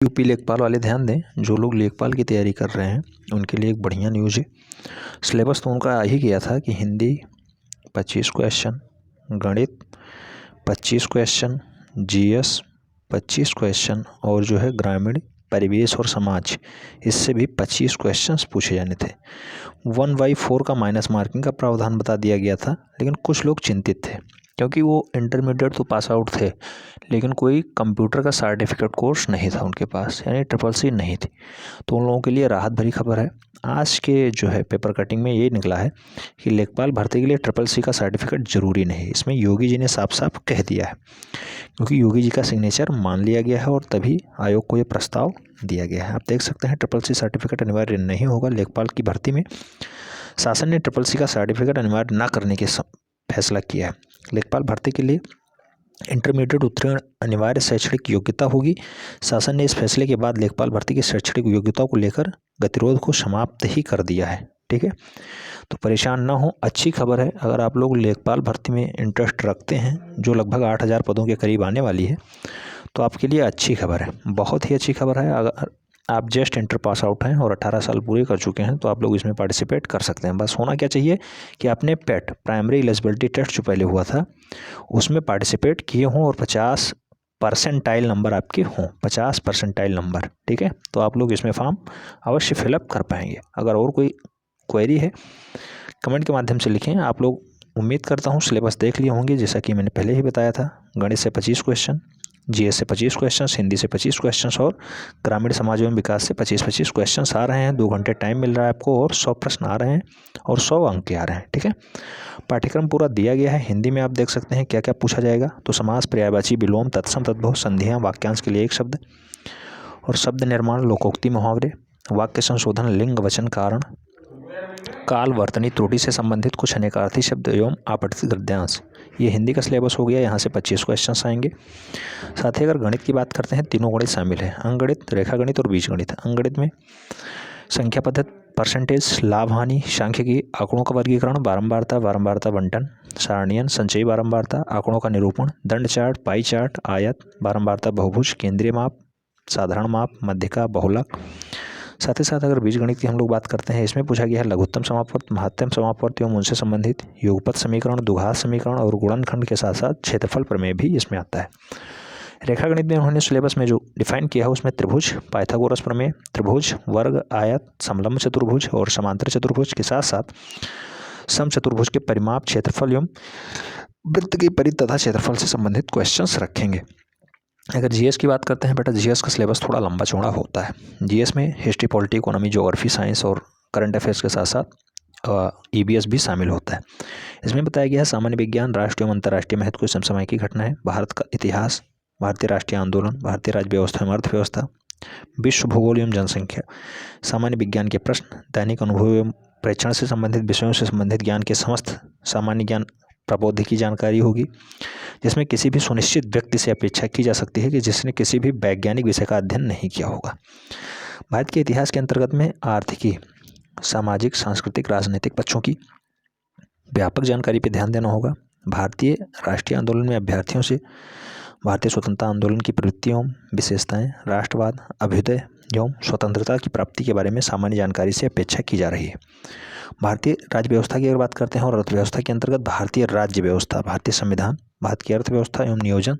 UP लेखपाल वाले ध्यान दें, जो लोग लेखपाल की तैयारी कर रहे हैं उनके लिए एक बढ़िया न्यूज़ है। सिलेबस तो उनका आ ही गया था कि हिंदी 25 क्वेश्चन, गणित 25 क्वेश्चन, जीएस 25 क्वेश्चन और जो है ग्रामीण परिवेश और समाज, इससे भी 25 क्वेश्चंस पूछे जाने थे। 1/4 का माइनस मार्किंग का प्रावधान बता दिया गया था, लेकिन कुछ लोग चिंतित थे क्योंकि वो इंटरमीडिएट तो पास आउट थे, लेकिन कोई कंप्यूटर का सर्टिफिकेट कोर्स नहीं था उनके पास, यानी CCC नहीं थी। तो उन लोगों के लिए राहत भरी खबर है। आज के जो है पेपर कटिंग में ये निकला है कि लेखपाल भर्ती के लिए CCC का सर्टिफिकेट जरूरी नहीं। इसमें योगी जी ने साफ साफ कह दिया है, क्योंकि योगी जी का सिग्नेचर मान लिया गया है और तभी आयोग को ये प्रस्ताव दिया गया है। आप देख सकते हैं CCC सर्टिफिकेट अनिवार्य नहीं होगा लेखपाल की भर्ती में। शासन ने CCC का सर्टिफिकेट अनिवार्य न करने के फैसला किया है। लेखपाल भर्ती के लिए इंटरमीडिएट उत्तीर्ण अनिवार्य शैक्षणिक योग्यता होगी। शासन ने इस फैसले के बाद लेखपाल भर्ती की शैक्षणिक योग्यताओं को लेकर गतिरोध को समाप्त ही कर दिया है। ठीक है, तो परेशान ना हो, अच्छी खबर है। अगर आप लोग लेखपाल भर्ती में इंटरेस्ट रखते हैं, जो लगभग 8000 पदों के करीब आने वाली है, तो आपके लिए अच्छी खबर है, बहुत ही अच्छी खबर है। अगर आप जस्ट इंटर पास आउट हैं और 18 साल पूरे कर चुके हैं तो आप लोग इसमें पार्टिसिपेट कर सकते हैं। बस होना क्या चाहिए कि आपने पेट प्राइमरी एलिजिबिलिटी टेस्ट जो पहले हुआ था उसमें पार्टिसिपेट किए हों और 50 परसेंटाइल नंबर आपके हों, 50 परसेंटाइल नंबर। ठीक है, तो आप लोग इसमें फॉर्म अवश्य फिलअप कर पाएंगे। अगर और कोई क्वेरी है कमेंट के माध्यम से लिखें। आप लोग उम्मीद करता हूँ सिलेबस देख लिए होंगे, जैसा कि मैंने पहले ही बताया था। गणित से 25 क्वेश्चन, जीएस से 25 क्वेश्चंस, हिंदी से 25 क्वेश्चंस और ग्रामीण समाज एवं विकास से 25 क्वेश्चंस आ रहे हैं। 2 घंटे टाइम मिल रहा है आपको और 100 प्रश्न आ रहे हैं और 100 अंक के आ रहे हैं। ठीक है, पाठ्यक्रम पूरा दिया गया है। हिंदी में आप देख सकते हैं क्या क्या पूछा जाएगा। तो समास, पर्यायवाची, विलोम, तत्सम, तद्भव, संधियाँ, वाक्यांश के लिए एक शब्द और शब्द निर्माण, लोकोक्ति, मुहावरे, वाक्य संशोधन, लिंग, वचन, कारण, काल, वर्तनी, त्रुटि से संबंधित कुछ अनेकार्थी शब्द एवं आपठित गद्यांश। ये हिंदी का सिलेबस हो गया। यहाँ से 25 क्वेश्चन आएंगे। साथ ही अगर गणित की बात करते हैं, तीनों गणित शामिल है, अंकगणित, रेखागणित और बीजगणित। अंकगणित में संख्या पद्धति, परसेंटेज, लाभ हानि, सांख्यिकी, आंकड़ों का वर्गीकरण, बारंबारता, बारंबारता बंटन, सारणियन, संचयी बारंबारता, आंकड़ों का निरूपण, दंड चार्ट, पाई चार्ट, आयत, बारंबारता बहुभुज, केंद्रीय माप, साधारण माप, मध्यिका, बहुलक। साथ ही साथ अगर बीजगणित की हम लोग बात करते हैं, इसमें पूछा गया है लघुत्तम समापवर्त, महत्तम समापवर्त एवं उनसे संबंधित युगपत समीकरण, द्विघात समीकरण और गुणनखंड के साथ साथ क्षेत्रफल प्रमेय भी इसमें आता है। रेखागणित में उन्होंने सिलेबस में जो डिफाइन किया है उसमें त्रिभुज, पाइथागोरस प्रमेय, त्रिभुज, वर्ग, आयत, समलंब चतुर्भुज और समांतर चतुर्भुज के साथ साथ समचतुर्भुज के परिमाप, क्षेत्रफल एवं वृत्त की परिधि तथा क्षेत्रफल से संबंधित क्वेश्चंस रखेंगे। अगर जीएस की बात करते हैं बेटा, जीएस का सिलेबस थोड़ा लंबा चौड़ा होता है। जीएस में history, polity, economy, geography, science और करंट अफेयर्स के साथ साथ ईबीएस भी शामिल होता है। इसमें बताया गया है सामान्य विज्ञान, राष्ट्रीय एवं अंतर्राष्ट्रीय महत्व की समसामयिक घटनाएं, भारत का इतिहास, भारतीय राष्ट्रीय आंदोलन, भारतीय राज्य व्यवस्था एवं अर्थव्यवस्था, विश्व भूगोल एवं जनसंख्या, सामान्य विज्ञान के प्रश्न, दैनिक अनुभव एवं प्रेक्षण से संबंधित विषयों से संबंधित ज्ञान के समस्त सामान्य ज्ञान प्रबोधिकी जानकारी होगी, जिसमें किसी भी सुनिश्चित व्यक्ति से अपेक्षा की जा सकती है कि जिसने किसी भी वैज्ञानिक विषय का अध्ययन नहीं किया होगा। भारत के इतिहास के अंतर्गत में आर्थिकी, सामाजिक, सांस्कृतिक, राजनीतिक पक्षों की व्यापक जानकारी पर ध्यान देना होगा। भारतीय राष्ट्रीय आंदोलन में अभ्यर्थियों से भारतीय स्वतंत्रता आंदोलन की प्रवृत्तियों, विशेषताएं, राष्ट्रवाद, अभ्युदय एवं स्वतंत्रता की प्राप्ति के बारे में सामान्य जानकारी से अपेक्षा की जा रही है। भारतीय राज्य व्यवस्था की अगर बात करते हैं और अर्थव्यवस्था के अंतर्गत भारतीय राज्य व्यवस्था, भारतीय संविधान, भारत की अर्थव्यवस्था एवं नियोजन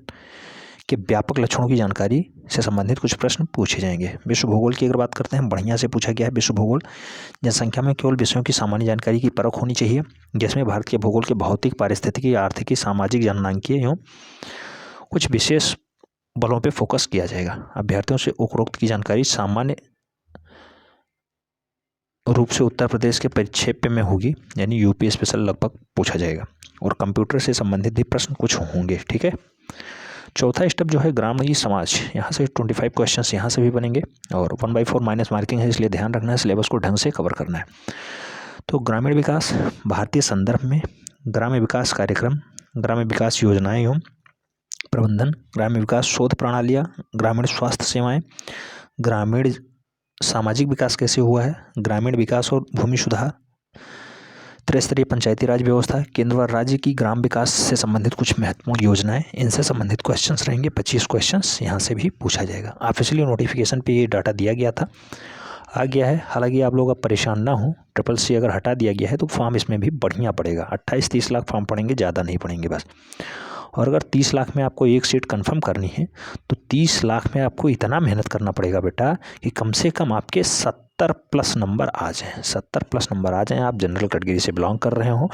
के व्यापक लक्षणों की जानकारी से संबंधित कुछ प्रश्न पूछे जाएंगे। विश्व भूगोल की अगर बात करते हैं, बढ़िया से पूछा गया है विश्व भूगोल। जनसंख्या में केवल विषयों की सामान्य जानकारी की परख होनी चाहिए, जिसमें भारत के भूगोल के भौतिक, पारिस्थितिकी, आर्थिकी, सामाजिक, जननांकीय एवं कुछ विशेष बलों पे फोकस किया जाएगा। अभ्यर्थियों से उपरोक्त की जानकारी सामान्य रूप से उत्तर प्रदेश के परिक्षेप्य में होगी, यानी यूपी स्पेशल लगभग पूछा जाएगा और कंप्यूटर से संबंधित भी प्रश्न कुछ होंगे। ठीक है, चौथा स्टेप जो है ग्रामीण समाज, यहाँ से 25 क्वेश्चंस यहाँ से भी बनेंगे और 1/4 माइनस मार्किंग है, इसलिए ध्यान रखना है, सिलेबस को ढंग से कवर करना है। तो ग्रामीण विकास, भारतीय संदर्भ में ग्राम्य विकास कार्यक्रम, ग्राम्य विकास योजनाएं एवं प्रबंधन, ग्रामीण विकास शोध प्रणालियाँ, ग्रामीण स्वास्थ्य सेवाएं, ग्रामीण सामाजिक विकास कैसे हुआ है, ग्रामीण विकास और भूमि सुधार त्रिस्तरीय पंचायती राज व्यवस्था, केंद्र व राज्य की ग्राम विकास से संबंधित कुछ महत्वपूर्ण योजनाएं, इनसे संबंधित क्वेश्चंस रहेंगे। 25 क्वेश्चंस यहाँ से भी पूछा जाएगा। ऑफिशियली नोटिफिकेशन पे ये डाटा दिया गया था, आ गया है। हालांकि आप लोग अब परेशान ना हो, CCC अगर हटा दिया गया है तो फॉर्म इसमें भी बढ़िया पड़ेगा। 28-30 लाख फॉर्म पड़ेंगे, ज़्यादा नहीं पड़ेंगे बस। और अगर 30 लाख में आपको एक सीट कंफर्म करनी है तो 30 लाख में आपको इतना मेहनत करना पड़ेगा बेटा कि कम से कम आपके 70+ नंबर आ जाएं। 70+ नंबर आ जाएं, आप जनरल कैटेगरी से बिलोंग कर रहे हो,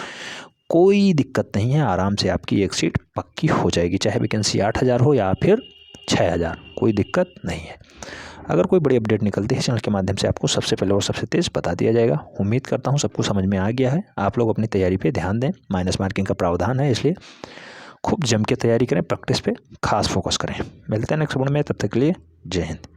कोई दिक्कत नहीं है, आराम से आपकी एक सीट पक्की हो जाएगी। चाहे वैकेंसी 8000 हो या फिर 6000, कोई दिक्कत नहीं है। अगर कोई बड़ी अपडेट निकलती है चैनल के माध्यम से आपको सबसे पहले और सबसे तेज़ बता दिया जाएगा। उम्मीद करता हूँ सबको समझ में आ गया है। आप लोग अपनी तैयारी पे ध्यान दें, माइनस मार्किंग का प्रावधान है, इसलिए खूब जम के तैयारी करें, प्रैक्टिस पे खास फोकस करें। मिलते हैं नेक्स्ट वीडियो में, तब तक के लिए जय हिंद।